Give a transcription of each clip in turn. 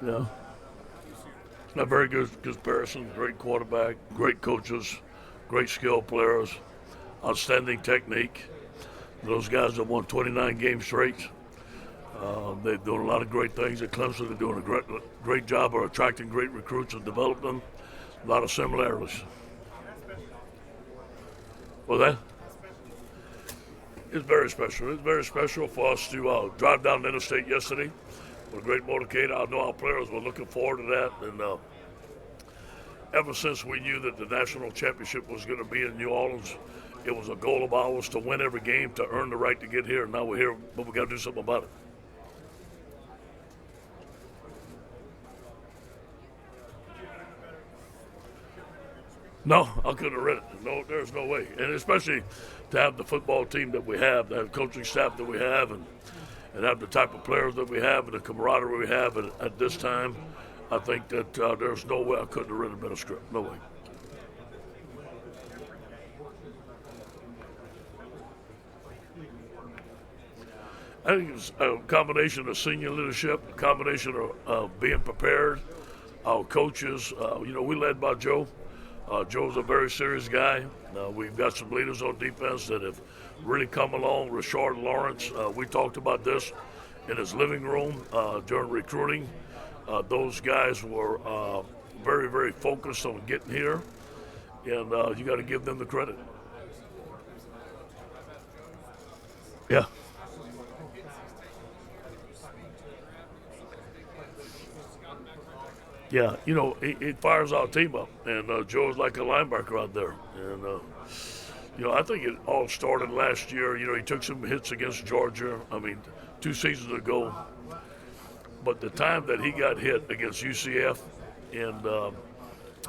Yeah. A very good comparison. Great quarterback, great coaches, great skill players, outstanding technique. Those guys have won 29 games straight. They're doing a lot of great things at Clemson. They're doing a great job of attracting great recruits and developing them. A lot of similarities. Well, that is very special. It's very special for us to drive down the interstate yesterday with a great motorcade. I know our players were looking forward to that. And ever since we knew that the national championship was going to be in New Orleans, it was a goal of ours to win every game, to earn the right to get here. And now we're here, but we got to do something about it. No, I couldn't have read it. No, there's no way. And especially to have the football team that we have, the coaching staff that we have, and have the type of players that we have and the camaraderie we have at this time, I think that there's no way I couldn't have written a better script. No way. I think it's a combination of senior leadership, a combination of being prepared. Our coaches, we led by Joe. Joe's a very serious guy. We've got some leaders on defense that have really come along. Rashard Lawrence, we talked about this in his living room during recruiting. Those guys were very, very focused on getting here, and you got to give them the credit. Yeah. Yeah, it fires our team up, and Joe's like a linebacker out there. And, I think it all started last year. He took some hits against Georgia, 2 seasons ago. But the time that he got hit against UCF, and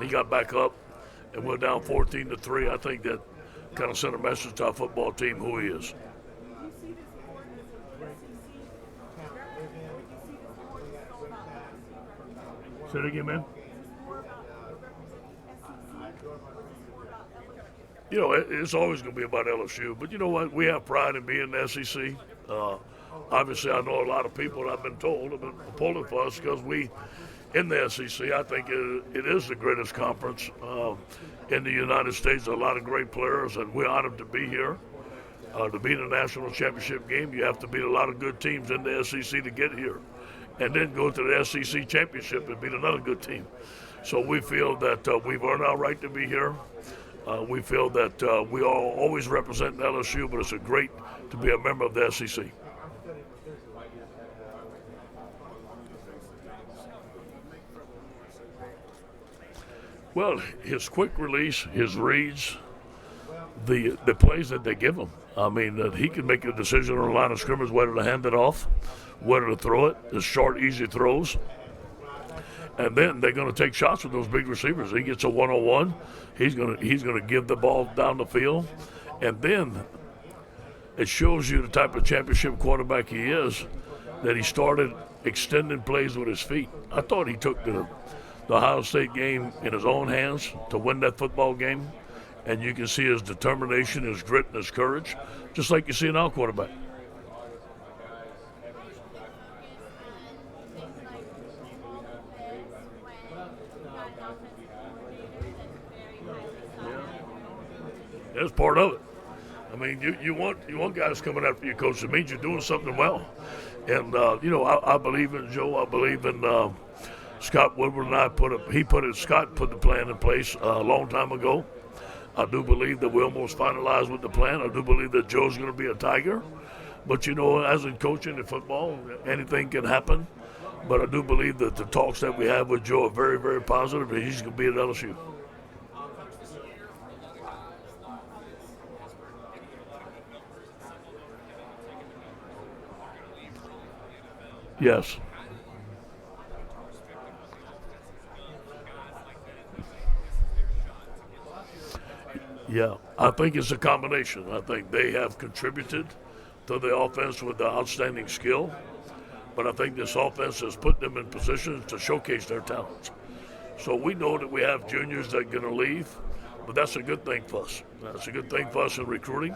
he got back up and went down 14-3, I think that kind of sent a message to our football team who he is. Say it again, man. It's always going to be about LSU, but you know what? We have pride in being in the SEC. Obviously, I know a lot of people, I've been told, have been pulling for us because we, in the SEC, I think it is the greatest conference in the United States. A lot of great players, and we're honored to be here. To be in the national championship game, you have to beat a lot of good teams in the SEC to get here, and then go to the SEC championship and beat another good team. So we feel that we've earned our right to be here. We feel that we all always represent LSU, but it's great to be a member of the SEC. Well, his quick release, his reads, the plays that they give him. That he can make a decision on the line of scrimmage whether to hand it off, whether to throw it, the short, easy throws. And then they're going to take shots with those big receivers. He gets a one-on-one. He's going to give the ball down the field. And then it shows you the type of championship quarterback he is, that he started extending plays with his feet. I thought he took the Ohio State game in his own hands to win that football game. And you can see his determination, his grit, and his courage, just like you see in our quarterback. That's part of it. You want guys coming after you, coach. It means you're doing something well. And I believe in Joe. I believe in Scott Woodward, and Scott put the plan in place a long time ago. I do believe that we almost finalized with the plan. I do believe that Joe's going to be a Tiger. But, as in coaching in football, anything can happen. But I do believe that the talks that we have with Joe are very, very positive, and he's going to be at LSU. Yes. Yeah, I think it's a combination. I think they have contributed to the offense with the outstanding skill, but I think this offense has put them in positions to showcase their talents. So we know that we have juniors that are going to leave, but that's a good thing for us. That's a good thing for us in recruiting.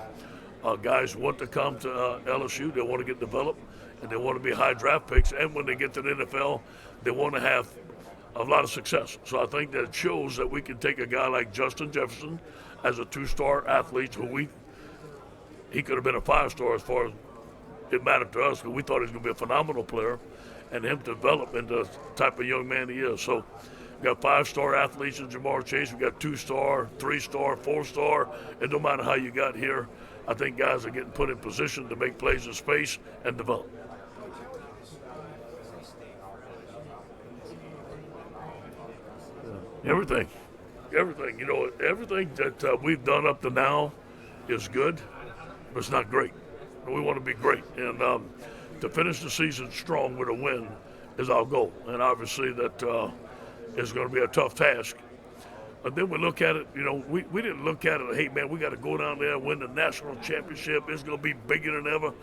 Guys want to come to LSU. They want to get developed, and they want to be high draft picks. And when they get to the NFL, they want to have a lot of success. So I think that shows that we can take a guy like Justin Jefferson as a 2-star athlete he could have been a 5-star as far as it mattered to us, because we thought he was going to be a phenomenal player, and him develop into the type of young man he is. So we got 5-star athletes in Jamar Chase. We got 2-star, 3-star, 4-star. It don't matter how you got here. I think guys are getting put in position to make plays in space and develop. Everything. Everything that we've done up to now is good, but it's not great. We want to be great. And to finish the season strong with a win is our goal. And obviously that is going to be a tough task. But then we look at it, we didn't look at it, hey, man, we got to go down there and win the national championship. It's going to be bigger than ever.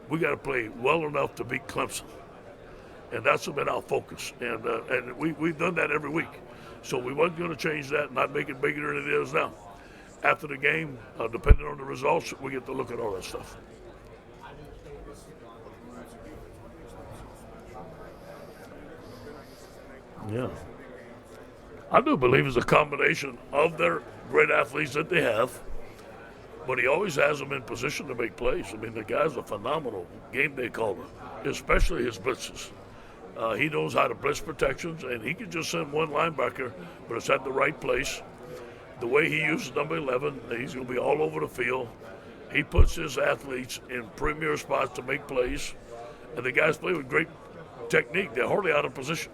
We got to play well enough to beat Clemson. And that's been our focus. And we've done that every week. So we wasn't going to change that, not make it bigger than it is now. After the game, depending on the results, we get to look at all that stuff. Yeah. I do believe it's a combination of their great athletes that they have, but he always has them in position to make plays. I mean, the guy's a phenomenal game day caller, especially his blitzes. He knows how to blitz protections, and he can just send one linebacker, but it's at the right place. The way he uses number 11, he's going to be all over the field. He puts his athletes in premier spots to make plays, and the guys play with great technique. They're hardly out of position.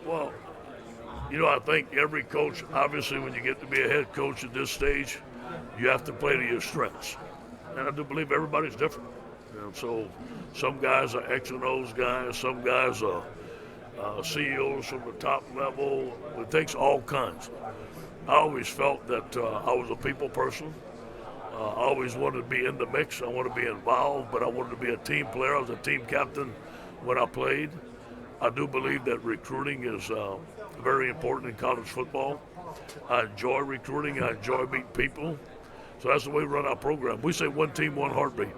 Well, I think every coach, obviously when you get to be a head coach at this stage, you have to play to your strengths. And I do believe everybody's different. So some guys are X and O's guys, some guys are CEOs from the top level. It takes all kinds. I always felt that I was a people person. I always wanted to be in the mix. I wanted to be involved, but I wanted to be a team player. I was a team captain when I played. I do believe that recruiting is very important in college football. I enjoy recruiting. I enjoy meeting people. So that's the way we run our program. We say one team, one heartbeat.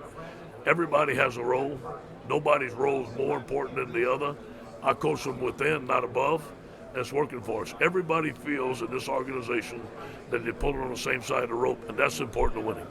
Everybody has a role. Nobody's role is more important than the other. I coach from within, not above. That's working for us. Everybody feels in this organization that they're pulling on the same side of the rope, and that's important to winning.